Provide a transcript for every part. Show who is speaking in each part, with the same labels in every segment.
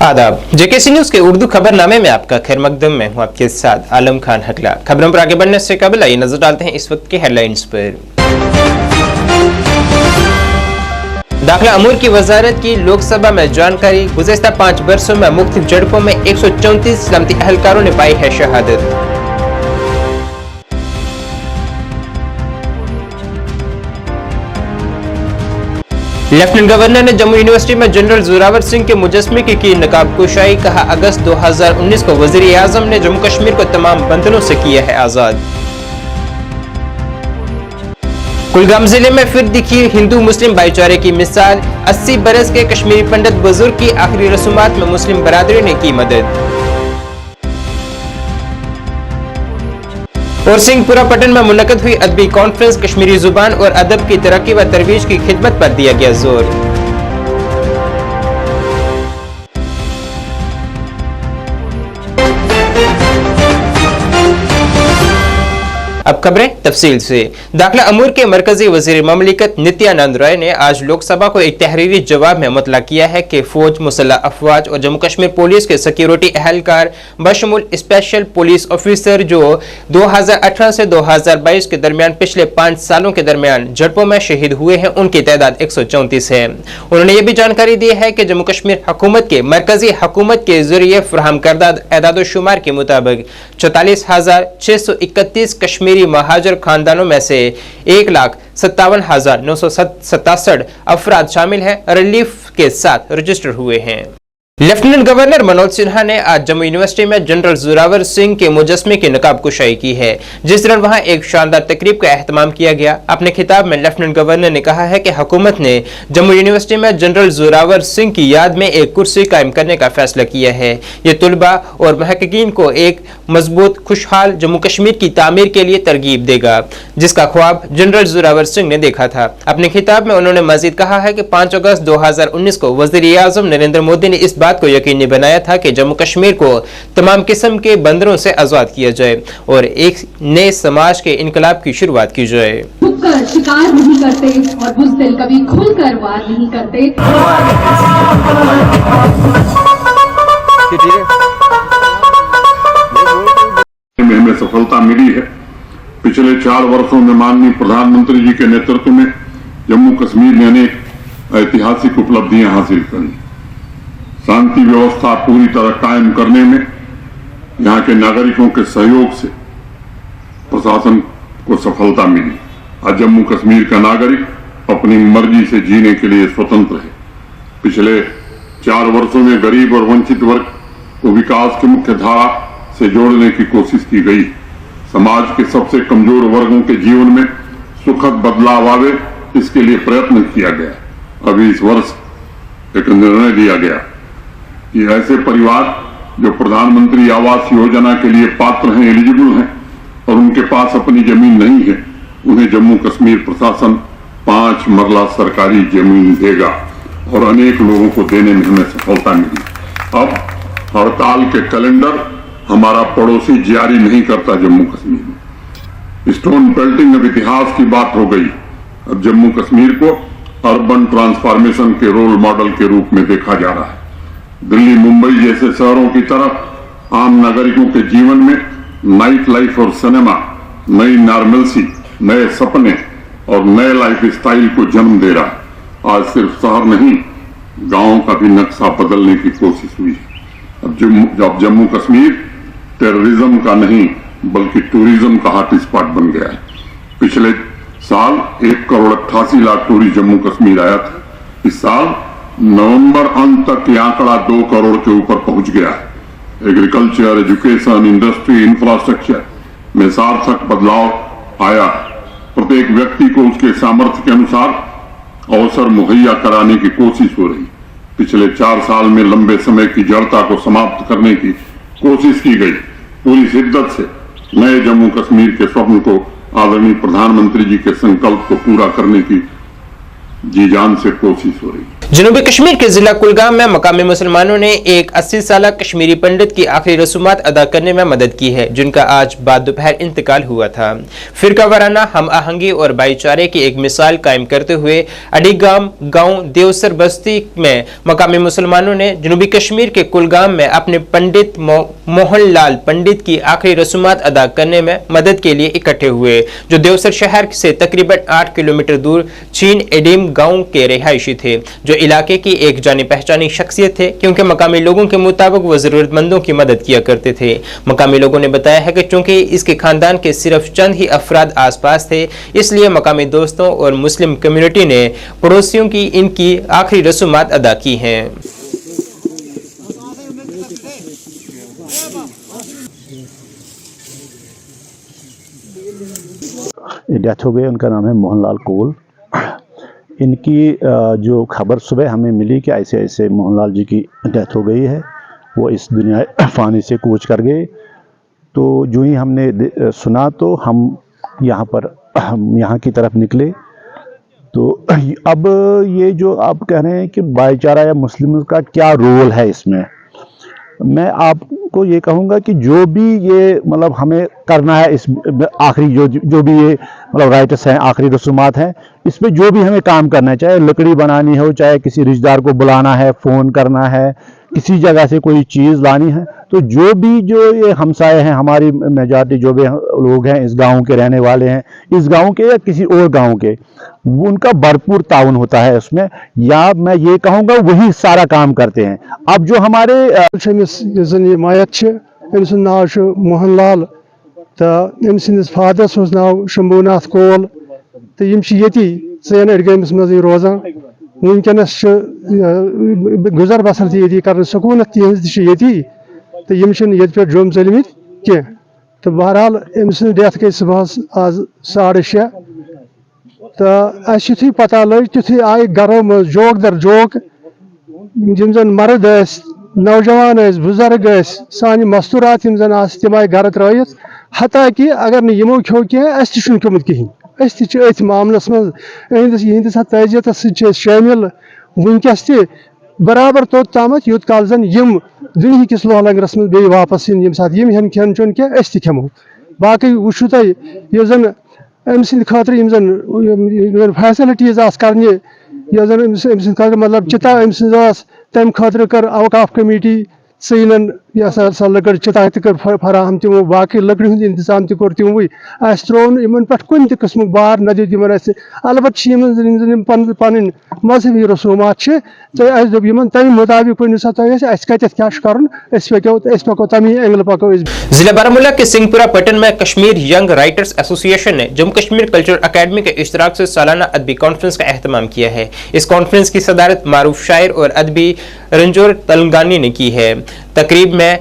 Speaker 1: आदाब, JKC news के उर्दू खबरनामे में आपका खैर मकदम। मैं हूं आपके साथ आलम खान हकला। खबरों पर आगे बढ़ने से कबल आइए नजर डालते हैं इस वक्त के हेडलाइंस पर। दाखिला अमूर की वजारत की लोकसभा में जानकारी। गुज़श्ता 5 बरसों में मुख्तलिफ झड़पों में 134 सलामती अहलकारों ने पाई है शहादत। लेफ्टिनेंट गवर्नर ने जम्मू यूनिवर्सिटी में जनरल जोरावर सिंह के मुजस्मे की नकाब कुशाई। कहा, अगस्त 2019 को वजीर आजम ने जम्मू कश्मीर को तमाम बंधनों से किया है आजाद। कुलगाम जिले में फिर दिखी हिंदू मुस्लिम भाईचारे की मिसाल। 80 बरस के कश्मीरी पंडित बुजुर्ग की आखिरी रसूमात में मुस्लिम बरादरी ने की मदद। और सिंहपुरा पटन में मुनक्कद हुई अदबी कॉन्फ्रेंस। कश्मीरी जुबान और अदब की तरक्की व तरवीज की खिदमत पर दिया गया जोर। अब खबरें तफसील से। दाखिला अमूर के मरकजी वजीर ममलिकत नित्यानंद राय ने आज लोकसभा को एक तहरीरी जवाब में मुतला किया है कि फौज, मुसल्लह अफवाज और जम्मू कश्मीर पुलिस के सिक्योरिटी अहलकार बशमुल स्पेशल पुलिस ऑफिसर जो 2018 से 2022 के दरमियान पिछले 5 सालों के दरमियान झड़पों में शहीद हुए हैं, उनकी तादाद 134 है। उन्होंने ये भी जानकारी दी है कि जम्मू कश्मीर हुकूमत के मरकजी हुकूमत के जरिए फराहम करदा एदाद-ओ-शुमार के मुताबिक 44,631 कश्मीरी महाजर खानदानों में से 1,57,967 अफराद शामिल हैं, रिलीफ के साथ रजिस्टर हुए हैं। लेफ्टिनेंट गवर्नर मनोज सिन्हा ने आज जम्मू यूनिवर्सिटी में जनरल जोरावर सिंह के मुजस्मे की नकाब कुशाई की है, जिस दौरान वहां एक शानदार तकरीब का एहतमाम किया गया। अपने खिताब में लेफ्टिनेंट गवर्नर ने कहा है कि हुकूमत ने जम्मू यूनिवर्सिटी में जनरल जोरावर सिंह की याद में एक कुर्सी कायम करने का फैसला किया है। ये तुलबा और महक्कीन को एक मजबूत खुशहाल जम्मू कश्मीर की तामीर के लिए तरगीब देगा, जिसका ख्वाब जनरल जोरावर सिंह ने देखा था। अपने खिताब में उन्होंने मजीद कहा है कि 5 अगस्त 2019 को वजीर आजम नरेंद्र मोदी ने इस बात को यकीनी बनाया था कि जम्मू कश्मीर को तमाम किस्म के बंदरों से आजाद किया जाए और एक नए समाज के इनकलाब की शुरुआत की जाए।
Speaker 2: शिकार नहीं करते और बुज़दिल कभी खुलकर वार नहीं करते।
Speaker 3: हमें सफलता मिली है। पिछले 4 वर्षों में माननीय प्रधानमंत्री जी के नेतृत्व में जम्मू कश्मीर ने अनेक ऐतिहासिक उपलब्धियां हासिल करी। शांति व्यवस्था पूरी तरह कायम करने में यहाँ के नागरिकों के सहयोग से प्रशासन को सफलता मिली। आज जम्मू कश्मीर का नागरिक अपनी मर्जी से जीने के लिए स्वतंत्र है। पिछले 4 वर्षों में गरीब और वंचित वर्ग को विकास की मुख्य धारा से जोड़ने की कोशिश की गई। समाज के सबसे कमजोर वर्गों के जीवन में सुखद बदलाव आवे, इसके लिए प्रयत्न किया गया। अभी इस वर्ष एक निर्णय लिया गया कि ऐसे परिवार जो प्रधानमंत्री आवास योजना के लिए पात्र हैं, एलिजिबल हैं और उनके पास अपनी जमीन नहीं है, उन्हें जम्मू कश्मीर प्रशासन 5 मरला सरकारी जमीन देगा और अनेक लोगों को देने में हमें सफलता मिली। अब हड़ताल के कैलेंडर हमारा पड़ोसी जारी नहीं करता जम्मू कश्मीर में। स्टोन पेल्टिंग अब इतिहास की बात हो गई। अब जम्मू कश्मीर को अर्बन ट्रांसफॉर्मेशन के रोल मॉडल के रूप में देखा जा रहा है। दिल्ली, मुंबई जैसे शहरों की तरफ आम नागरिकों के जीवन में नाइट लाइफ और सिनेमा नई नॉर्मलसी, नए सपने और नए लाइफ स्टाइल को जन्म दे रहा है। आज सिर्फ शहर नहीं, गांव का भी नक्शा बदलने की कोशिश हुई है। अब जम्मू कश्मीर टेररिज्म का नहीं बल्कि टूरिज्म का हॉट स्पॉट बन गया है। पिछले साल 1,88,00,000 टूरिस्ट जम्मू कश्मीर आया था। इस साल नवंबर अंत तक ये आंकड़ा 2 करोड़ के ऊपर पहुंच गया है। एग्रीकल्चर, एजुकेशन, इंडस्ट्री, इंफ्रास्ट्रक्चर में सार्थक बदलाव आया है। प्रत्येक व्यक्ति को उसके सामर्थ्य के अनुसार अवसर मुहैया कराने की कोशिश हो रही। पिछले 4 साल में लंबे समय की जड़ता को समाप्त करने की कोशिश की गई। पूरी शिद्दत से नए जम्मू कश्मीर के स्वप्न को, आदरणीय प्रधानमंत्री जी के संकल्प को पूरा करने की जी जान से कोशिश हो रही है।
Speaker 1: जनूबी कश्मीर के जिला कुलगाम में मकामी मुसलमानों ने एक 80 साल कश्मीरी पंडित की आखिरी रसूमात अदा करने में मदद की है, जिनका आज बाद दोपहर इंतकाल हुआ था। फिरका वाराना हम आहंगी और भाईचारे की एक मिसाल कायम करते हुए अडीगाम गांव देवसर बस्ती में मकामी मुसलमानों ने जनूबी कश्मीर के कुलगाम में अपने पंडित मोहन लाल पंडित की आखिरी रसूमात अदा करने में मदद के लिए इकट्ठे हुए, जो देवसर शहर से तकरीबन 8 किलोमीटर दूर चीन एडिम गांव के रिहायशी थे, जो इलाके की एक जानी पहचानी शख्सियत थे, क्योंकि मकामी लोगों के मुताबिक वो जरूरतमंदों की मदद किया करते थे। मकामी लोगों ने बताया है कि चूंकि इसके खानदान के सिर्फ चंद ही अफराद आसपास थे, इसलिए मकामी दोस्तों और मुस्लिम कम्युनिटी ने पड़ोसियों की इनकी आखिरी रसूमात अदा की हैं।
Speaker 4: डेथ हो गई, उनका नाम है मोहनलाल कोल। इनकी जो खबर सुबह हमें मिली कि ऐसे ऐसे मोहनलाल जी की डेथ हो गई है, वो इस दुनिया फ़ानी से कूच कर गए, तो जो ही हमने सुना तो हम यहाँ की तरफ निकले। तो अब ये जो आप कह रहे हैं कि भाईचारा या मुस्लिम का क्या रोल है इसमें, मैं आपको ये कहूँगा कि जो भी ये मतलब हमें करना है इस आखिरी जो भी ये मतलब राइट्स हैं, आखिरी रसूमात हैं, इस पे जो भी हमें काम करना है, चाहे लकड़ी बनानी हो, चाहे किसी रिश्तेदार को बुलाना है, फ़ोन करना है, किसी जगह से कोई चीज़ लानी है, तो जो ये हमसाए हैं, हमारी मेजॉरिटी जो भी लोग हैं इस गांव के रहने वाले हैं, इस गांव के या किसी और गांव के, उनका भरपूर ताउन होता है उसमें, या मैं ये कहूँगा वही सारा काम करते हैं। अब जो हमारे
Speaker 5: मायत नाव मोहनलाल तो फादर नाव शंभूनाथ कोल, तो ये सैन अडगमस मज रोजान, वनकस गुजर बसर ये कर सकूनत ये तो ये पे जुम चलमत कह। तो बहरहाल अम्स डेथ गई सुबह आज 6:30, तो यु पता लग तुथु आय घरों मज जोक दर जोक, यम जन मर्द नौजवान बुजुर्ग सान मस्तूरात तम आय घर त्रयित, हता कि अगर न यमो खो कह खोमुत कहें, अथ मामलस मज तजियत शामिल वनकस बराबर तोत तामत यूत काल जन यम दुनिया किस लोह लंगरस मज बे वापस इन सात यम हेन खेन चुन कह खमो। बाकी वुचु तुम ये जन अम सद खतर जन फैसिलिटीज करने मतलब चिता अम तम खतर कर अवकाफ कमेटी सैलन यह सा लकड़ चिता कर फराहम तमो, बाकी लकड़ी हूं इंतजाम तोर तमो त्रोन इन पे कुन किस्म बार न दिन अलबत् पन मजहबी रसूमात, तो दोप तम मुताबिक वन सा क्या पको तमी एंगल पको।
Speaker 1: जिला बारामूला के सिंहपुरा पट्टन में कश्मीर यंग राइटर्स एसोसिएशन ने जम्मू कश्मीर कल्चर अकेडमी के इश्तराक से सालाना अदबी कॉन्फ्रेंस का एहतमाम किया है। इस कॉन्फ्रेंस की सदारत मारूफ शायर और अदबी रंजोर तलंगानी ने की है। तकरीब में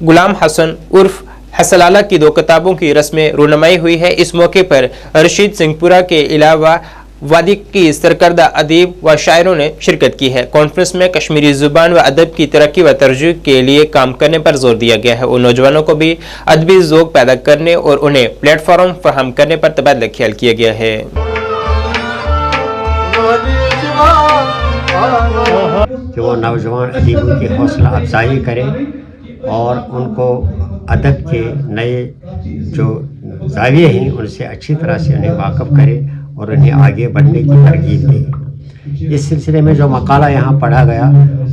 Speaker 1: गुलाम हसन उर्फ हसलाला की 2 किताबों की रस्म रूनमाई हुई है। इस मौके पर रशीद सिंहपुरा के अलावा वादी की सरकर्दा अदीब व शायरों ने शिरकत की है। कॉन्फ्रेंस में कश्मीरी जुबान व अदब की तरक्की व तरजीह के लिए काम करने पर जोर दिया गया है और नौजवानों को भी अदबी ज़ौक़ पैदा करने और उन्हें प्लेटफॉर्म फराहम करने पर तबादला ख्याल किया गया है।
Speaker 6: कि वो नौजवान अदीबों की हौसला अफजाई करें और उनको अदब के नए जो ज़ाविये हैं उनसे अच्छी तरह से उन्हें वाक़फ़ करें और उन्हें आगे बढ़ने की तरगीब दें। इस सिलसिले में जो मकाला यहाँ पढ़ा गया,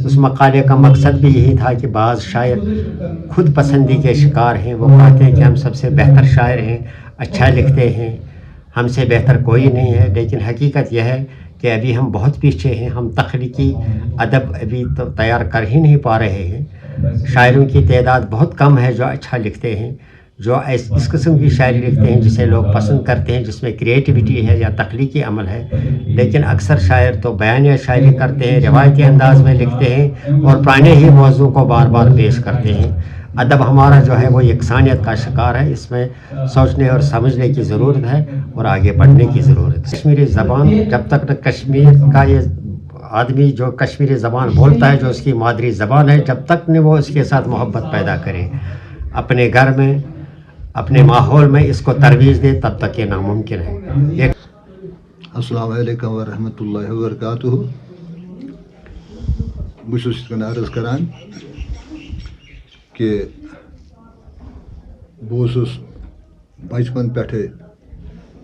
Speaker 6: उस मकाले का मकसद भी यही था कि बाज़ शायर खुद पसंदी के शिकार हैं। वो कहते हैं कि हम सबसे बेहतर शायर हैं, अच्छा लिखते हैं, हमसे बेहतर कोई नहीं है, लेकिन हकीकत यह है कि अभी हम बहुत पीछे हैं। हम तख्लीकी अदब अभी तो तैयार कर ही नहीं पा रहे हैं। शायरों की तादाद बहुत कम है जो अच्छा लिखते हैं, जो इस किस्म की शायरी लिखते हैं जिसे लोग पसंद करते हैं, जिसमें क्रिएटिविटी है या तख्लीकी अमल है। लेकिन अक्सर शायर तो बयानिया शायरी करते हैं, रिवायती अंदाज में लिखते हैं और पुराने ही मौजू को बार बार पेश करते हैं। अदब हमारा जो है वो यकसानियत का शिकार है। इसमें सोचने और समझने की ज़रूरत है और आगे बढ़ने की ज़रूरत है। कश्मीरी ज़बान जब तक न कश्मीर का ये आदमी जो कश्मीरी ज़बान बोलता है, जो उसकी मादरी ज़बान है, जब तक न वो इसके साथ मोहब्बत पैदा करे, अपने घर में, अपने माहौल में इसको तरवीज़ दे, तब तक ये नामुमकिन है।
Speaker 7: अस्सलामु अलैकुम व रहमतुल्लाहि व बरकातुहू। بہت عرض کران کہ بہت بچپن پہ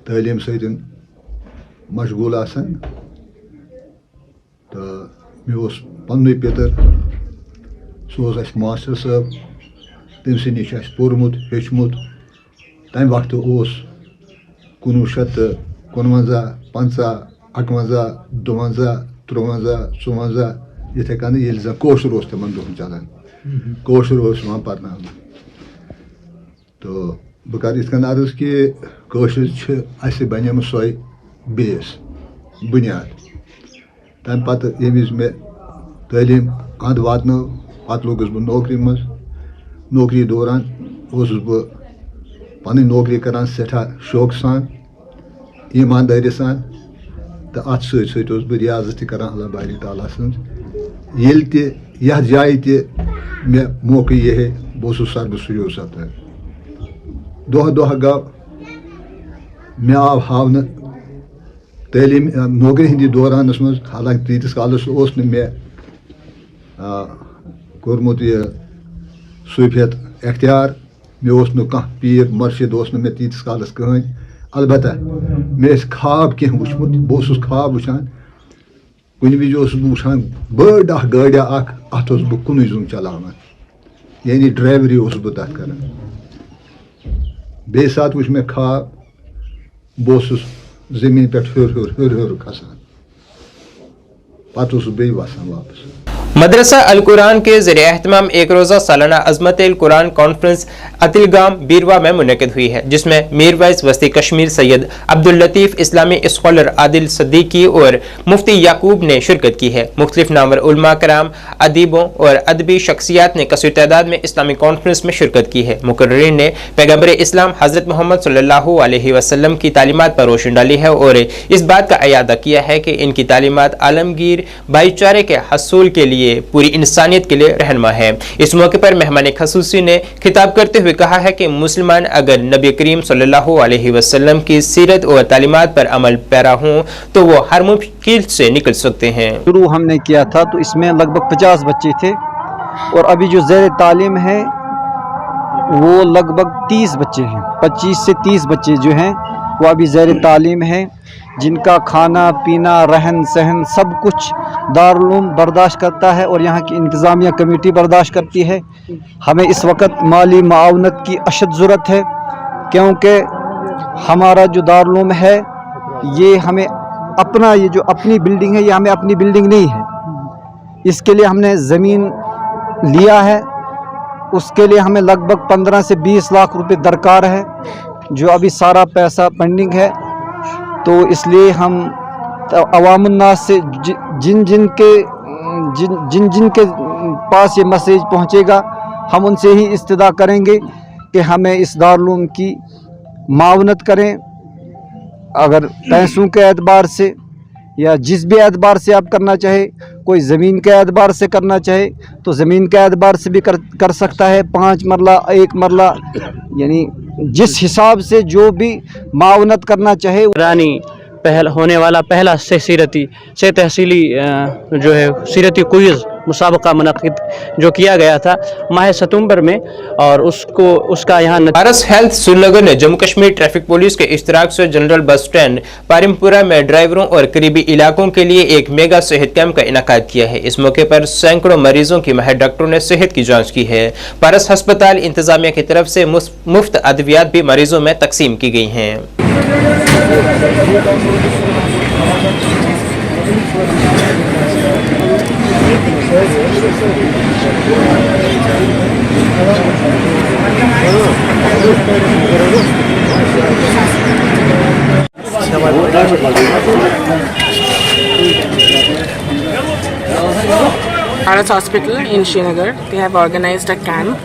Speaker 7: تعلیم ست مشغول آسان تو مے پن پیتر سہ اس ماسٹر صاحب تم سی نش پورمت ہیچمت تمہ وقت 1959 50 51 52 53 54 یتھے کن یل زن کوشر تمن دہن چلان کوشر وہاں پرنا تو بہ کر ات کن عرض کہ کوشر اس بنیم سوے بیس بنیاد تمہ پتہ یم وز مے تعلیم اند واتنو پتہ لوگس بہ نوکری مز نوکری دوران بہ پن نوکری کران سٹھا شوق سان ایمانداری سان تو ات ست بہ ریاضت تہ کران اللہ باری تعالیٰ سن یل تہ یتھ جائے تہ مے موقع یہ بہ سرد سجو سپدان دہ دہ گو مے آو ہاؤن تعلیم نوکری ہندی دورانس مز حالانکہ تیتس کالس مے کورمت یہ صوفیت اختیار مے کھانا پیر مرشد مے تیتس کالس کہین البتہ مے خواب کی وچمت بہ خواب وچان کن وز بہ وچان بڑ گاڑیا ات بہ کن زون چلاوان یعنی ڈرائیوری بہ تک کران بیٚیہِ ساتہٕ وچ مے خواب بہ زمین پہ ہیور کھسان پتہ بیٚیہِ وسان واپس
Speaker 1: مدرسہ القرآن کے زیر اہتمام ایک روزہ سالانہ عظمت القرآن کانفرنس اتلگام بیروا میں منعقد ہوئی ہے، جس میں میر وائس وسطی کشمیر سید عبداللطیف اسلامی اسکالر عادل صدیقی اور مفتی یعقوب نے شرکت کی ہے۔ مختلف نامور علماء کرام، ادیبوں اور ادبی شخصیات نے کثیر تعداد میں اسلامی کانفرنس میں شرکت کی ہے۔ مقررین نے پیغمبر اسلام حضرت محمد صلی اللہ علیہ وسلم کی تعلیمات پر روشنی ڈالی ہے اور اس بات کا اعادہ کیا ہے کہ ان کی تعلیمات عالمگیر بھائی چارے کے حصول کے لیے پوری انسانیت کے لیے رہنما ہے۔ اس موقع پر مہمان خصوصی نے خطاب کرتے ہوئے کہا ہے کہ مسلمان اگر نبی کریم صلی اللہ علیہ وسلم کی سیرت اور تعلیمات پر عمل پیرا ہوں تو وہ ہر مشکل سے نکل سکتے ہیں۔
Speaker 8: شروع ہم نے کیا تھا تو اس میں لگ بھگ 50 بچے تھے اور ابھی جو زیر تعلیم ہے وہ لگ بھگ 30 بچے ہیں، 25 سے 30 بچے جو ہیں وہ ابھی زیر تعلیم ہیں، جن کا کھانا پینا رہن سہن سب کچھ دارالعلوم برداشت کرتا ہے اور یہاں کی انتظامیہ کمیٹی برداشت کرتی ہے۔ ہمیں اس وقت مالی معاونت کی اشد ضرورت ہے، کیونکہ ہمارا جو دارالعلوم ہے یہ ہمیں اپنا یہ جو اپنی بلڈنگ ہے یہ ہمیں اپنی بلڈنگ نہیں ہے، اس کے لیے ہم نے زمین لیا ہے، اس کے لیے ہمیں لگ بھگ 15 سے 20 لاکھ روپے درکار ہے، جو ابھی سارا پیسہ پینڈنگ ہے۔ تو اس لیے ہم عوام الناس سے جن جن کے پاس یہ میسیج پہنچے گا ہم ان سے ہی استدعا کریں گے کہ ہمیں اس دارالعلوم کی معاونت کریں، اگر پیسوں کے اعتبار سے یا جس بھی اعتبار سے آپ کرنا چاہے، کوئی زمین کے اعتبار سے کرنا چاہے تو زمین کے اعتبار سے بھی کر سکتا ہے، 5 مرلہ 1 مرلہ، یعنی جس حساب سے جو بھی معاونت کرنا چاہے۔
Speaker 9: رانی پہل ہونے والا پہلا سے تحصیلی جو ہے سیرتی کوئز مسابقہ منعقد جو کیا گیا تھا ماہ ستمبر میں، اور اس کا یہاں
Speaker 1: پارس ہیلتھ سری نگر نے جموں کشمیر ٹریفک پولیس کے اشتراک سے جنرل بس سٹینڈ پارمپورہ میں ڈرائیوروں اور قریبی علاقوں کے لیے ایک میگا صحت کیمپ کا انعقاد کیا ہے۔ اس موقع پر سینکڑوں مریضوں کی ماہر ڈاکٹروں نے صحت کی جانچ کی ہے۔ پارس ہسپتال انتظامیہ کی طرف سے مفت ادویات بھی مریضوں میں تقسیم کی گئی ہیں۔
Speaker 10: Paras Hospital in Srinagar, they have organized a camp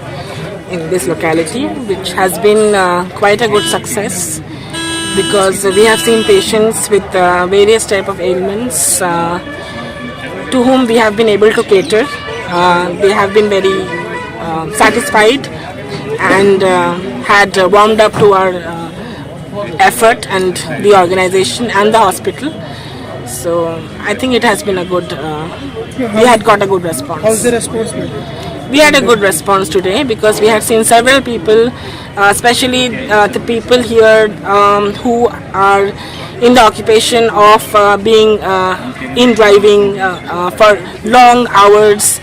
Speaker 10: in this locality, which has been quite a good success, because we have seen patients with various type of ailments to whom we have been able to cater. They have been very satisfied and had warmed up to our effort and the organization and the hospital. So I think it has been a good, we had got a good response.
Speaker 5: How's the response been?
Speaker 10: We had a good response today because we had seen several people, especially the people here who are in the occupation of being in driving for long hours.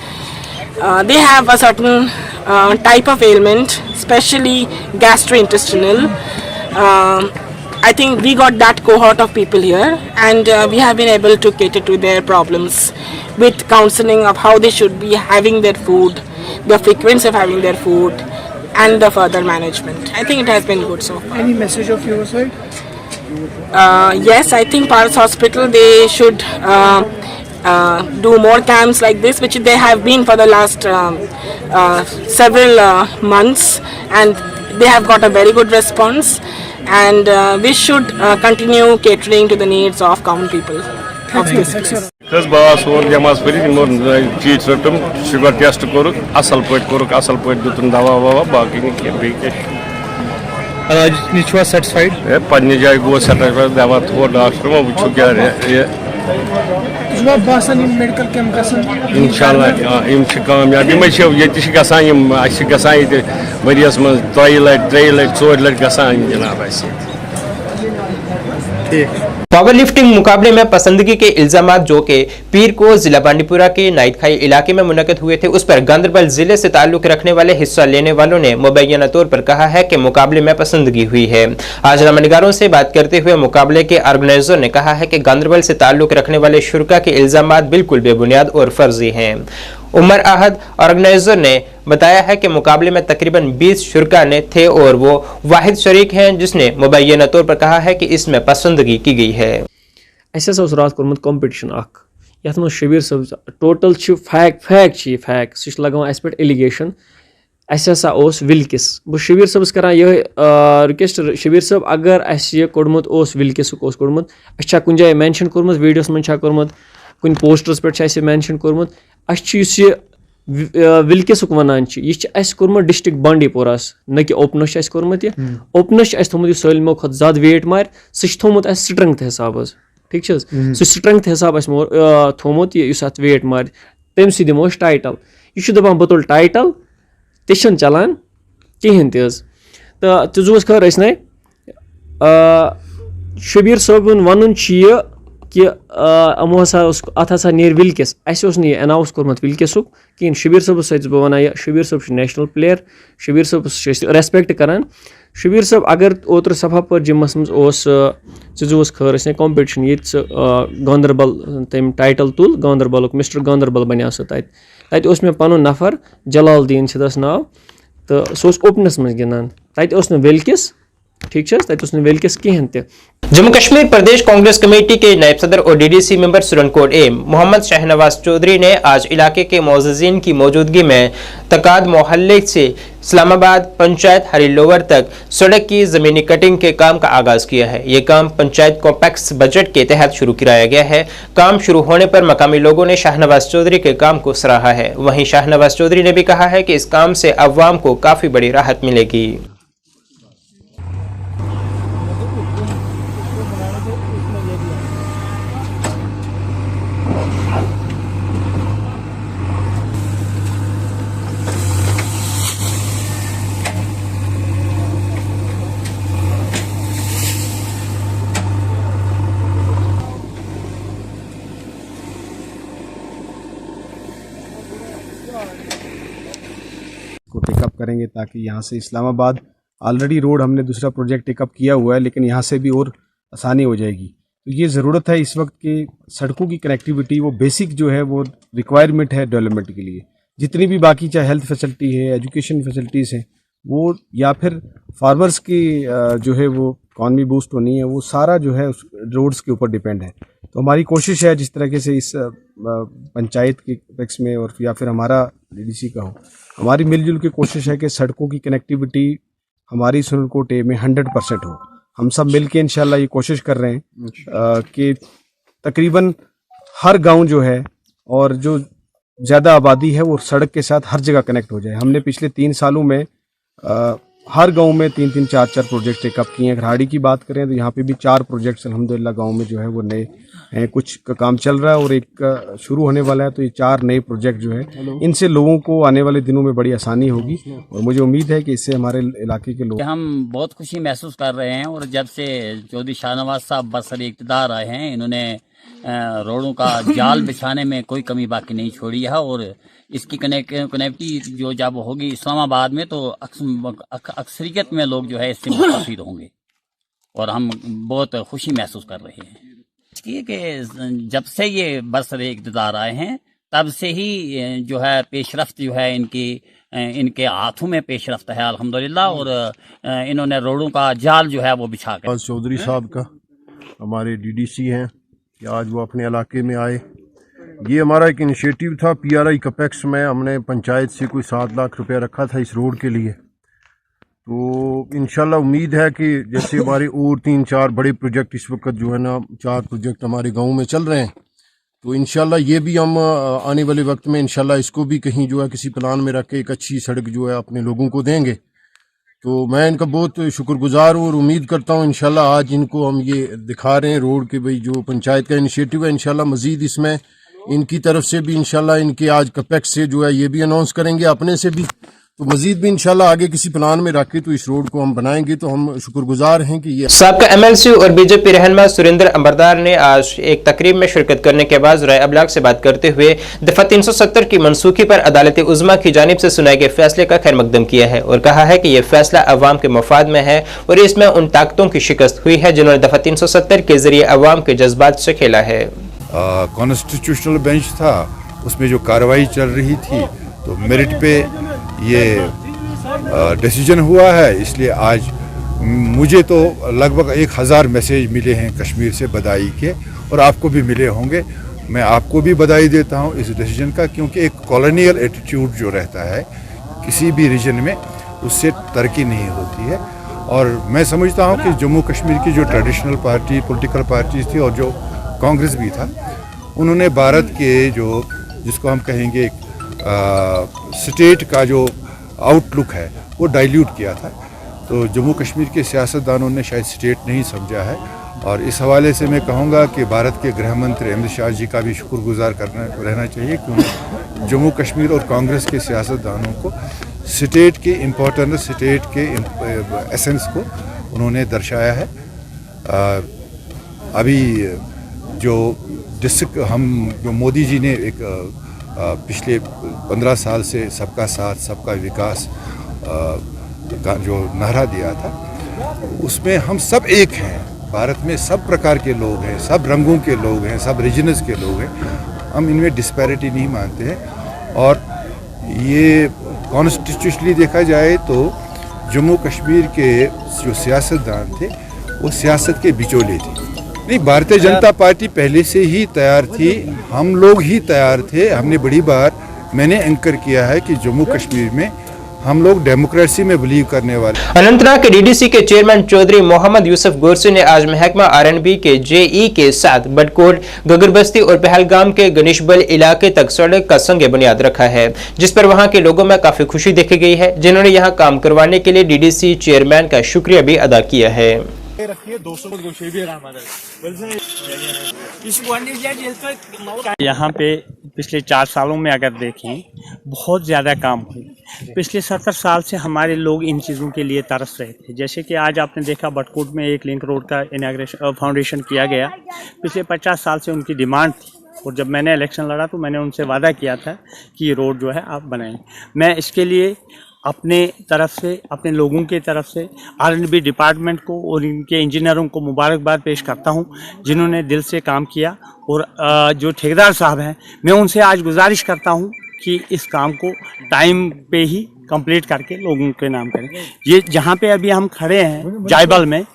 Speaker 10: They have a certain type of ailment, especially gastrointestinal. I think we got that cohort of people here, and we have been able to cater to their problems with counseling of how they should be having their food, the frequency of having their food, and the further management. I think it has been good so far.
Speaker 5: Any message of your side?
Speaker 10: Yes, I think Paras Hospital, they should do more camps like this, which they have been for the last several months, and they have got a very good response, and we should continue catering to the needs of common people of this place.
Speaker 11: کس باس اور جماعت پھر چیز رٹم sugar test کورُکھ اصل پٲٹھۍ دِتُن دوا ووا باقٕے نہٕ کینٛہہ بیٚیہِ کیٛاہ
Speaker 5: علاج نِش چھُوا سیٹِسفایڈ؟
Speaker 11: پنٛنہِ جایہِ گوٚو سیٹِسفاید دوا تھوٚو ڈاکٹر وۄنۍ وٕچھو کیٛاہ
Speaker 5: چھُوا باسان یِم میڈِکل کیمپ گژھن
Speaker 11: اِنشاءاللہ یِم چھِ کامیاب یِمے چھِ ییٚتہِ چھِ گژھان یِم اَسہِ چھِ گژھان ییٚتہِ ؤریَس منٛز 2 لَٹہِ 3 لَٹہِ 4 لَٹہِ گژھان جناب اَسہِ ییٚتہِ.
Speaker 1: پاور لفٹنگ مقابلے میں پسندگی کے الزامات جو کہ پیر کو ضلع بانڈی پورہ کے نائٹ کھائی علاقے میں منعقد ہوئے تھے، اس پر گاندربل ضلع سے تعلق رکھنے والے حصہ لینے والوں نے مبینہ طور پر کہا ہے کہ مقابلے میں پسندگی ہوئی ہے. آج نامہ نگاروں سے بات کرتے ہوئے مقابلے کے آرگنائزر نے کہا ہے کہ گاندربل سے تعلق رکھنے والے شرکا کے الزامات بالکل بے بنیاد اور فرضی ہیں. عمر احد آرگنائزر نے بتایا ہے کہ مقابلے میں تقریباً 20 شرکا نے تھے اور وہ واحد شریک ہیں جس نے مبینہ طور پر کہا ہے کہ اس میں پسندگی کی گئی ہے.
Speaker 9: اَسہِ ہسا اوس راتھ کوٚرمُت کمپِٹِشن اکھ یتھ منٛز شبیٖر صٲب ٹوٹل چھِ فیک چھِ یہِ فیک سُہ چھُ لگاوان اَسہِ پٮ۪ٹھ ایلیگیشن اَسہِ ہسا اوس ولکِس بہٕ شبیٖر صٲبس کران یِہوے رِکویسٹ شبیٖر صٲب اگر اَسہِ یہِ کوٚڑمُت اوس ولکِسُک اوس کوٚڑمُت اَسہِ چھا کُنہِ جایہِ مینشن کوٚرمُت ویٖڈیوس منٛز چھا کوٚرمُت کُنہِ پوسٹرس پٮ۪ٹھ چھا اَسہِ مینشن کوٚرمُت اَسہِ چھُ یُس یہِ ولکِسُک وَنان چھِ یہِ چھِ اَسہِ کوٚرمُت ڈِسٹرک بانڈی پوراہس نہ کہِ اوپنس چھُ اَسہِ کوٚرمُت یہِ اوپنس چھُ اَسہِ تھوٚمُت یُس سٲلمو کھۄتہٕ زیادٕ ویٹ مارِ سُہ چھُ تھوٚمُت اَسہِ سٹرنٛگتھ حساب حظ ٹھیٖک چھِ حظ سُہ سٹرنٛگتھ حساب اَسہِ تھوٚمُت یُس اَتھ ویٹ مارِ تٔمۍ سٕے دِمو أسۍ ٹایٹل یہِ چھُ دَپان بہٕ تُلہٕ ٹایٹل تہِ چھُنہٕ چلان کِہینۍ تہِ حظ تہٕ تِژھ خٲر ٲسۍ نَے شبیٖر صٲبُن وَنُن چھُ یہِ کہ یِمو ہسا اوس اَتھ ہسا نیرِ ولکِس اَسہِ اوس نہٕ یہِ اٮ۪ناوُس کوٚرمُت ولکِسُک کِہینۍ شبیٖر صٲبَس سۭتۍ چھُس بہٕ وَنان یہِ شبیٖر صٲب چھُ نیشنل پٕلیر شبیٖر صٲبَس چھِ أسۍ ریسپیکٹ کران شبیٖر صٲب اگر اوترٕ صفاپور جِمَس منٛز اوس ژٕ خٲر ٲسۍ نَے کَمپِٹِشن ییٚتہِ سُہ گاندربل تٔمۍ ٹایٹل تُل گاندربلُک مِسٹر گاندربل بَنیو سُہ تَتہِ اوس مےٚ پَنُن نفر جلال الدیٖن چھِ تَس ناو تہٕ سُہ اوس اوپنس منٛز گِنٛدان تَتہِ اوس نہٕ ولکِس ٹھیک چھِ حظ تَتہِ اوس نہٕ ولکِس کِہینۍ تہِ.
Speaker 1: جموں کشمیر پردیش کانگریس کمیٹی کے نائب صدر اور ڈی ڈی سی ممبر سرنکوٹ اے محمد شاہنواز چودھری نے آج علاقے کے معززین کی موجودگی میں تقاد محلے سے اسلام آباد پنچایت ہری لوور تک سڑک کی زمینی کٹنگ کے کام کا آغاز کیا ہے. یہ کام پنچایت کمپلیکس بجٹ کے تحت شروع کرایا گیا ہے. کام شروع ہونے پر مقامی لوگوں نے شاہنواز چودھری کے کام کو سراہا ہے. وہیں شاہنواز چودھری نے بھی کہا ہے کہ اس کام سے عوام کو کافی بڑی راحت ملے گی.
Speaker 12: کو ٹیک اپ کریں گے تاکہ یہاں سے اسلام آباد آلریڈی روڈ ہم نے دوسرا پروجیکٹ ٹیک اپ کیا ہوا ہے لیکن یہاں سے بھی اور آسانی ہو جائے گی. تو یہ ضرورت ہے اس وقت کہ سڑکوں کی کنیکٹیوٹی وہ بیسک جو ہے وہ ریکوائرمنٹ ہے ڈیولپمنٹ کے لیے. جتنی بھی باقی چاہے ہیلتھ فیسلٹی ہے ایجوکیشن فیسلٹیز ہیں وہ یا پھر فارمرز کی جو ہے وہ اکانومی بوسٹ ہونی ہے وہ سارا جو ہے اس روڈز کے اوپر ڈیپینڈ ہے. تو ہماری کوشش ہے جس طرح سے اس پنچایت کے ٹیکس میں اور یا پھر ہمارا ڈی ڈی سی کا ہو ہماری مل جل کی کوشش ہے کہ سڑکوں کی کنیکٹیوٹی ہماری سرنکوٹ اے میں 100% ہو. ہم سب مل کے انشاءاللہ یہ کوشش کر رہے ہیں کہ تقریباً ہر گاؤں جو ہے اور جو زیادہ آبادی ہے وہ سڑک کے ساتھ ہر جگہ کنیکٹ ہو جائے. ہم نے پچھلے 3 سالوں میں ہر گاؤں میں 3-3 4-4 پروجیکٹ ٹیک اپ کیے ہیں. اگر ہاڑی کی بات کریں تو یہاں پہ بھی 4 پروجیکٹس الحمدللہ گاؤں میں جو ہے وہ نئے कुछ का काम चल रहा है और एक का शुरू होने वाला है। तो ये 4 नए प्रोजेक्ट जो है इनसे लोगों को आने वाले दिनों में बड़ी आसानी होगी और मुझे उम्मीद है कि इससे हमारे इलाके के लोग
Speaker 13: हम बहुत खुशी महसूस कर रहे हैं। और जब से चौधरी शाहनवाज साहब बरसर इक़्तिदार आए हैं, इन्होंने रोडों का जाल बिछाने में कोई कमी बाकी नहीं छोड़ी है। और इसकी कनेक्टिविटी जो जब होगी इस्लामाबाद में तो अक्सरियत में लोग जो है इससे मुस्तफीद होंगे और हम बहुत खुशी महसूस कर रहे हैं कि जब से ये बरसर इक़्तिदार आए हैं तब से ही जो है पेशरफ्त जो है इनके हाथों में पेशरफ्त है अल्हम्दुलिल्लाह। और इन्होंने रोडों का जाल जो है वो बिछा कर
Speaker 14: चौधरी साहब का हमारे डीडीसी हैं कि आज वो अपने इलाके में आए। ये हमारा एक इनिशिएटिव था PRI कपेक्स में, हमने पंचायत से कोई 7 लाख रुपया रखा था इस रोड के लिए। तो इंशाल्लाह उम्मीद है कि जैसे हमारे और 3-4 बड़े प्रोजेक्ट इस वक्त जो है ना 4 प्रोजेक्ट हमारे गांव में चल रहे हैं, तो इंशाल्लाह ये भी हम आने वाले वक्त में इंशाल्लाह इसको भी कहीं जो है किसी प्लान में रख के एक अच्छी सड़क जो है अपने लोगों को देंगे। तो मैं इनका बहुत शुक्रगुजार हूँ और उम्मीद करता हूँ इंशाल्लाह आज इनको हम ये दिखा रहे हैं रोड के भाई जो पंचायत का इनिशिएटिव है, इंशाल्लाह मज़ीद इसमें इनकी तरफ से भी इंशाल्लाह इनके आज कपेक्स से जो है ये भी अनाउंस करेंगे अपने से भी, तो मजीद भी इंशाल्लाह आगे किसी प्लान में रखे तो इस रोड को हम बनाएंगे। तो हम शुक्रगुजार हैं कि ये
Speaker 1: साबका MLC और बीजेपी रहनुमा सुरेंद्र अंबरदार ने आज एक तकरीब में शिरकत करने के बाद राय अबलाग से बात करते हुए दफा 370 की मनसूखी पर अदालत उज़्मा की जानिब से सुनाए गए फैसले का खैर मकदम किया है और कहा है कि यह फैसला अवाम के मफाद में है और इसमें उन ताकतों की शिकस्त हुई है जिन्होंने दफा 370 के जरिए अवाम के जज्बात से खेला है।
Speaker 15: कॉन्स्टिट्यूशनल बेंच था, उसमें जो कार्रवाई चल रही थी तो मेरिट पे ये डिसीजन हुआ है, इसलिए आज मुझे तो लगभग 1000 मैसेज मिले हैं कश्मीर से बधाई के और आपको भी मिले होंगे। मैं आपको भी बधाई देता हूं इस डिसीजन का, क्योंकि एक कॉलोनियल एटीट्यूड जो रहता है किसी भी रीजन में उससे तरक्की नहीं होती है। और मैं समझता हूं कि जम्मू कश्मीर की जो ट्रेडिशनल पार्टी पॉलिटिकल पार्टीज थी और जो कांग्रेस भी था, उन्होंने भारत के जो जिसको हम कहेंगे स्टेट का जो आउटलुक है वो डाइल्यूट किया था। तो जम्मू कश्मीर के सियासतदानों ने शायद स्टेट नहीं समझा है और इस हवाले से मैं कहूँगा कि भारत के गृह मंत्री अमित शाह जी का भी शुक्रगुजार रहना चाहिए कि उन्होंने जम्मू कश्मीर और कांग्रेस के सियासतदानों को स्टेट के इम्पोर्टेंस स्टेट के एसेंस को उन्होंने दर्शाया है। अभी जो डिस्ट्रिक्ट जो मोदी जी ने एक पिछले 15 साल से सबका साथ सबका विकास का जो नारा दिया था, उसमें हम सब एक हैं। भारत में सब प्रकार के लोग हैं, सब रंगों के लोग हैं, सब रीजन्स के लोग हैं, हम इनमें डिस्पैरिटी नहीं मानते हैं। और ये कॉन्स्टिट्यूशनली देखा जाए तो जम्मू कश्मीर के जो सियासतदान थे वो सियासत के बिचौले थे। नहीं, भारतीय जनता पार्टी पहले से ही तैयार थी, हम लोग ही तैयार थे। हमने बड़ी बार मैंने एंकर किया है कि जम्मू कश्मीर में हम लोग डेमोक्रेसी में बिलीव करने वाले।
Speaker 1: अनंतनाग के डीडीसी के चेयरमैन चौधरी मोहम्मद यूसुफ गोरसी ने आज महकमा RNB के JE के साथ बटकोट, गगरबस्ती और पहलगाम के गणेशबल इलाके तक सड़क का संग बुनियाद रखा है, जिस पर वहां के लोगों में काफी खुशी देखी गई है, जिन्होंने यहां काम करवाने के लिए डीडीसी चेयरमैन का शुक्रिया भी अदा किया है।
Speaker 9: यहाँ पे पिछले 4 सालों में अगर देखें बहुत ज़्यादा काम हुए। पिछले 70 साल से हमारे लोग इन चीज़ों के लिए तरस रहे थे। जैसे कि आज आपने देखा बटकोट में एक लिंक रोड का इनाग्रेशन फाउंडेशन किया गया। पिछले 50 साल से उनकी डिमांड थी और जब मैंने इलेक्शन लड़ा तो मैंने उनसे वादा किया था कि ये रोड जो है आप बनाएं। मैं इसके लिए अपने तरफ से अपने लोगों की तरफ से RNB डिपार्टमेंट को और इनके इंजीनियरों को मुबारकबाद पेश करता हूं, जिन्होंने दिल से काम किया। और जो ठेकेदार साहब हैं, मैं उनसे आज गुजारिश करता हूं कि इस काम को टाइम पे ही कंप्लीट करके लोगों के नाम करें। ये जहां पे अभी हम खड़े हैं जायबल में,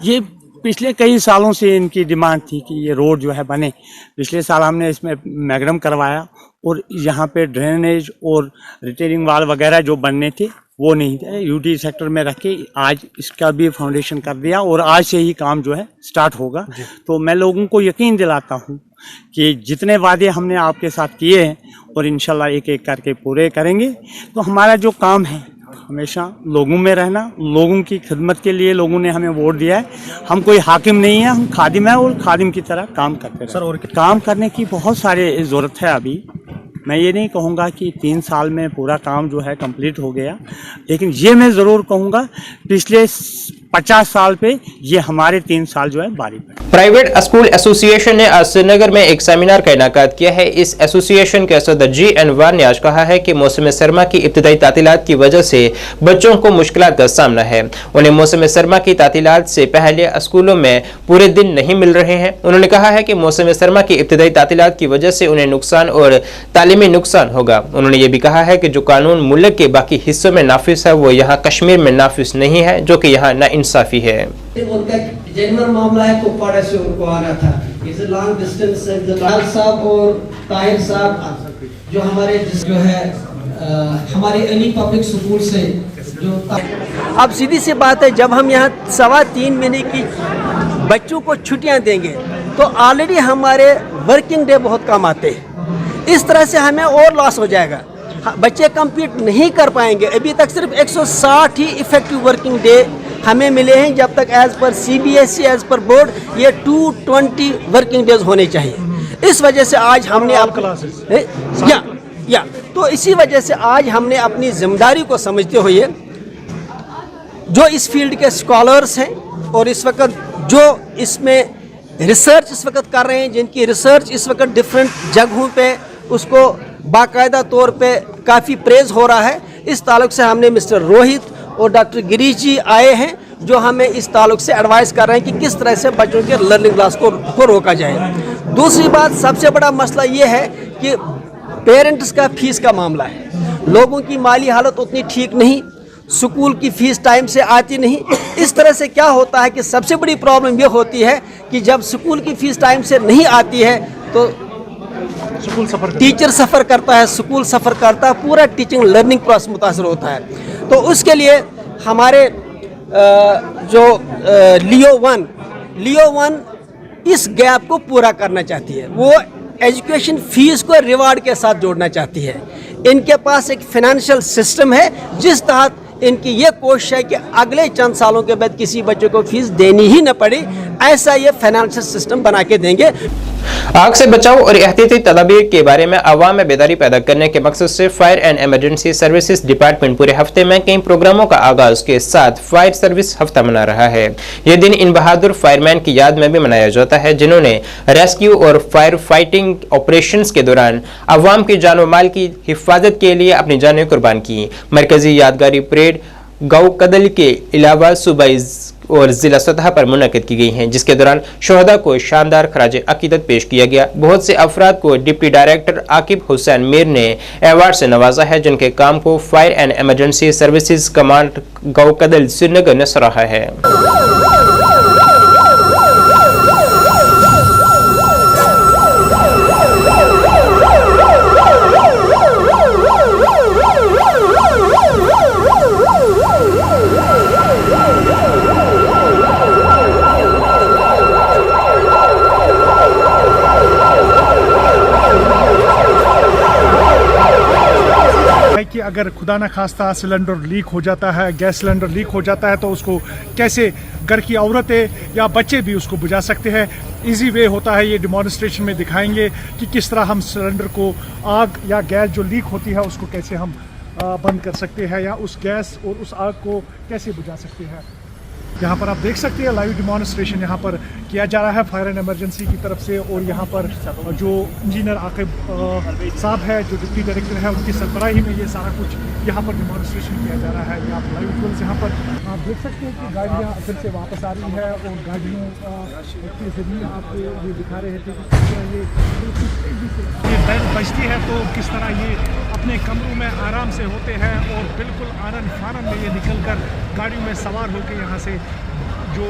Speaker 9: ये पिछले कई सालों से इनकी डिमांड थी कि ये रोड जो है बने। पिछले साल हमने इसमें मैग्डम करवाया और यहाँ पे ड्रेनेज और रिटेनिंग वाल वगैरह जो बनने थे वो नहीं थे, UT सेक्टर में रख के आज इसका भी फाउंडेशन कर दिया और आज से ही काम जो है स्टार्ट होगा। तो मैं लोगों को यकीन दिलाता हूँ कि जितने वादे हमने आपके साथ किए हैं और इंशाल्लाह एक एक करके पूरे करेंगे। तो हमारा जो काम है
Speaker 16: हमेशा लोगों में रहना, लोगों की खिदमत के लिए लोगों ने हमें वोट दिया है। हम कोई हाकिम नहीं है, हम खादिम है और खादिम की तरह काम करते हैं। सर, और काम करने की बहुत सारे ज़रूरत है अभी। मैं ये नहीं कहूँगा कि 3 साल में पूरा काम जो है कंप्लीट हो गया, लेकिन ये मैं ज़रूर कहूँगा पिछले 50 साल पे ये हमारे 3 साल जो है बारी पे।
Speaker 1: प्राइवेट स्कूल एसोसिएशन ने आज श्रीनगर में एक सेमिनार का इनेकाद किया है। इस एसोसिएशन के सदर जी अनवर ने आज कहा है कि मौसम सरमा की इब्तिदाई तातीलात की वजह से बच्चों को मुश्किलात का सामना है। उन्हें मौसम सरमा की तातीलात से पहले स्कूलों में पूरे दिन नहीं मिल रहे हैं। उन्होंने कहा है कि मौसम सरमा की इब्तिदाई तातीलात की वजह से उन्हें नुकसान और तालीमी नुकसान होगा। उन्होंने ये भी कहा है कि जो कानून मुल्क के बाकी हिस्सों में नाफिज है वो यहाँ कश्मीर में नाफिज नहीं है, जो कि यहाँ नाइंसाफी है।
Speaker 17: उनका जेन्युइन मामला है, कुपवाड़ा से उनको आना था। इज लॉन्ग डिस्टेंस लाल साहब और ताहिर साहब जो हमारे जो है हमारे अली पब्लिक स्कूल से जो।
Speaker 18: अब सीधी सी बात है, जब हम यहाँ 3.25 महीने की बच्चों को छुट्टियाँ देंगे तो ऑलरेडी हमारे वर्किंग डे बहुत कम आते हैं। इस तरह से हमें और लॉस हो जाएगा, बच्चे कम्पीट नहीं कर पाएंगे। अभी तक सिर्फ 160 ही इफेक्टिव वर्किंग डे हमें मिले हैं, जब तक as per CBSE as per board ये 220 वर्किंग डेज होने चाहिए। इस वजह से आज हमने तो इसी वजह से आज हमने अपनी जिम्मेदारी को समझते हुए जो इस फील्ड के स्कॉलर्स हैं और इस वक्त जो इसमें रिसर्च इस वक्त कर रहे हैं, जिनकी रिसर्च इस वक्त डिफरेंट जगहों पे उसको बाकायदा तौर पे काफ़ी प्रेज हो रहा है, इस ताल्लुक से हमने मिस्टर रोहित और डॉक्टर गिरीश जी आए हैं जो हमें इस ताल्लुक से एडवाइस कर रहे हैं कि किस तरह से बच्चों के लर्निंग लॉस को रोका जाए। दूसरी बात, सबसे बड़ा मसला ये है कि पेरेंट्स का फीस का मामला है। लोगों की माली हालत उतनी ठीक नहीं, स्कूल की फीस टाइम से आती नहीं। इस तरह से क्या होता है कि सबसे बड़ी प्रॉब्लम ये होती है कि जब स्कूल की फीस टाइम से नहीं आती है तो टीचर सफ़र करता है, स्कूल सफ़र करता है, पूरा टीचिंग लर्निंग प्रोसेस मुतासर होता है। तो उसके लिए हमारे जो लियो वन इस गैप को पूरा करना चाहती है। वो एजुकेशन फीस को रिवार्ड के साथ जोड़ना चाहती है। इनके पास एक फाइनेंशियल सिस्टम है जिस तहत इनकी ये कोशिश है कि अगले चंद सालों के बाद किसी बच्चे को फीस देनी ही न पड़े, ऐसा ये फाइनेंशियल सिस्टम बना के देंगे।
Speaker 1: आग से बचाव और एहतियाती तदाबीर के बारे में आवाम में बेदारी पैदा करने के मकसद से fire and emergency services department पूरे हफ्ते में कई प्रोग्रामों का आगाज के साथ फायर सर्विस हफ्ता मना रहा है। यह दिन इन बहादुर फायरमैन की याद में भी मनाया जाता है जिन्होंने रेस्क्यू और फायर फाइटिंग ऑपरेशंस के दौरान अवाम की जान और माल की हिफाजत के लिए अपनी जानें कुर्बान की। मरकजी यादगारी परेड गौ कदल के अलावा सूबाई और जिला सतह पर मुनक़िद की गई हैं, जिसके दौरान शोहदा को शानदार खराज अकीदत पेश किया गया। बहुत से अफराद को डिप्टी डायरेक्टर आकिब हुसैन मीर ने अवार्ड से नवाजा है, जिनके काम को fire and emergency services command गौ कदल श्रीनगर ने सराहा है।
Speaker 19: कि अगर खुदा न खास्ता सिलेंडर लीक हो जाता है, गैस सिलेंडर लीक हो जाता है तो उसको कैसे घर की औरतें या बच्चे भी उसको बुझा सकते हैं। इजी वे होता है, ये डेमोन्स्ट्रेशन में दिखाएंगे कि किस तरह हम सिलेंडर को आग या गैस जो लीक होती है उसको कैसे हम बंद कर सकते हैं या उस गैस और उस आग को कैसे बुझा सकते हैं। यहाँ पर आप देख सकते हैं लाइव डेमोन्स्ट्रेशन यहाँ पर किया जा रहा है फायर एंड इमरजेंसी की तरफ से, और यहाँ पर जो इंजीनियर आकिब साहब है जो डिप्टी डायरेक्टर है उनकी सरबराही में ये सारा कुछ यहाँ पर डेमोन्स्ट्रेशन किया जा रहा है। आप लाइव विजुअल्स यहाँ पर आप देख सकते हैं कि गाड़ियाँ फिर से वापस आ रही है और गाड़ियों के जरिए आप ये दिखा रहे थे कि ये बैल बजती है तो किस तरह ये अपने कमरों में आराम से होते हैं और बिल्कुल आनन फानन में ये निकल कर गाड़ियों में सवार होकर यहाँ से जो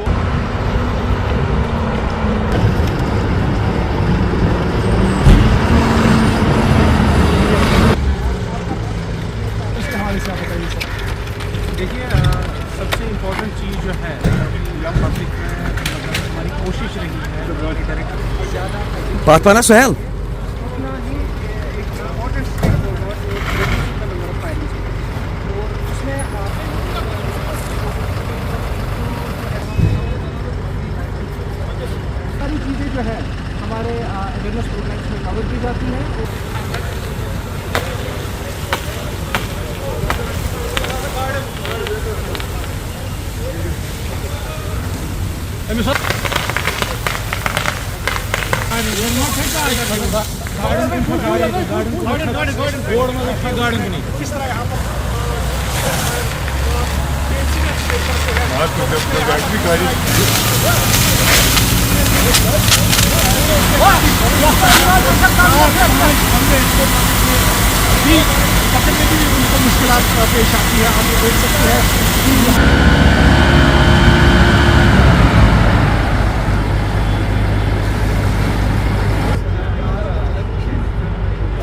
Speaker 12: देखिए सबसे इम्पोर्टेंट चीज़ जो है यंग पब्लिक में हमारी कोशिश रही है
Speaker 20: बात पाना सुहेल
Speaker 19: मुश्किलात पेश आती है, आप देख सकते हैं।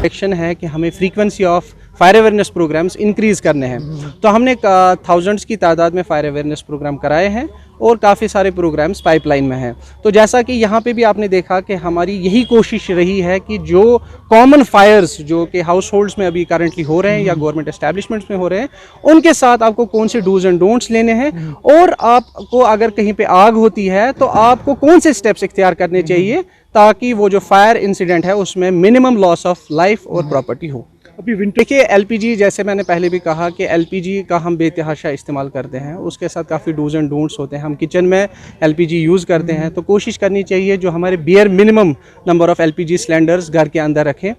Speaker 21: एक्शन है कि हमें frequency of fire awareness programs increase करने हैं, तो हमने थाउजेंड्स की तादाद में फायर अवेयरनेस प्रोग्राम कराए हैं और काफ़ी सारे प्रोग्राम्स पाइपलाइन में हैं। तो जैसा कि यहाँ पे भी आपने देखा कि हमारी यही कोशिश रही है कि जो कॉमन फायर्स जो कि हाउस होल्ड्स में अभी करंटली हो रहे हैं या गवर्नमेंट एस्टैब्लिशमेंट्स में हो रहे हैं, उनके साथ आपको कौन से डूज एंड डोंट्स लेने हैं, और आपको अगर कहीं पे आग होती है तो आपको कौन से स्टेप्स इख्तियार करने चाहिए ताकि वो जो फायर इंसिडेंट है उसमें मिनिमम लॉस ऑफ लाइफ और प्रॉपर्टी हो।
Speaker 19: अभी विंटर
Speaker 21: देखिए एलपीजी, जैसे मैंने पहले भी कहा कि एलपीजी का हम बेतहाशा इस्तेमाल करते हैं, उसके साथ काफ़ी डूज एंड डोंट्स होते हैं। हम किचन में एलपीजी यूज़ करते हैं तो कोशिश करनी चाहिए जो हमारे bare minimum number of LPG cylinders घर के अंदर रखें।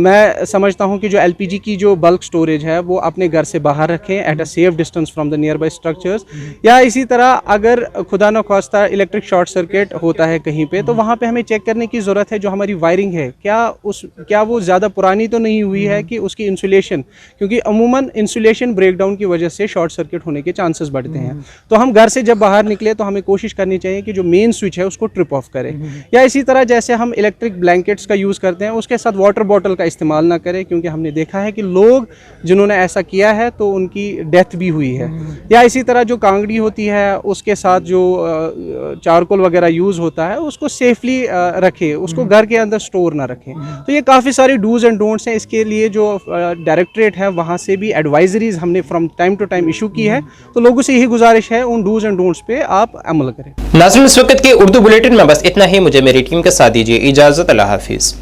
Speaker 21: मैं समझता हूं कि जो एलपीजी की जो बल्क स्टोरेज है वो अपने घर से बाहर रखें at a safe distance from the near by structures. या इसी तरह अगर खुदा न खास्ता इलेक्ट्रिक शॉर्ट सर्किट होता है कहीं पे, तो वहाँ पे हमें चेक करने की ज़रूरत है जो हमारी वायरिंग है क्या वो ज़्यादा पुरानी तो नहीं हुई है कि उसकी इंसुलेशन, क्योंकि अमूमन इंसुलेशन ब्रेकडाउन की वजह से शॉर्ट सर्किट होने के चांसेस बढ़ते हैं। तो हम घर से जब बाहर निकले तो हमें कोशिश करनी चाहिए कि जो मेन स्विच है उसको ट्रिप ऑफ करें। या इसी तरह जैसे हम इलेक्ट्रिक ब्लैंकेट्स का यूज़ करते हैं उसके साथ वाटर बॉटल का इस्तेमाल ना करें, क्योंकि हमने देखा है कि लोग जिन्होंने ऐसा किया है तो उनकी डेथ भी हुई है। या इसी तरह जो कांगड़ी होती है उसके साथ जो चारकोल वगैरह यूज़ होता है उसको सेफली रखें, उसको घर के अंदर स्टोर ना रखें। तो ये काफ़ी सारे डूज एंड डोंट्स हैं। इसके लिए जो डायरेक्टरेट है वहाँ से भी एडवाइजरीज हमने from time to time issue की है, तो लोगों से यही गुजारिश है उन डूज एंड डोंट्स पे आप अमल करें।
Speaker 1: नाज़रीन, इस वक्त के उर्दू बुलेटिन में बस इतना ही। मुझे मेरी टीम के साथ दीजिए इजाज़त। अल्लाह हाफिज़।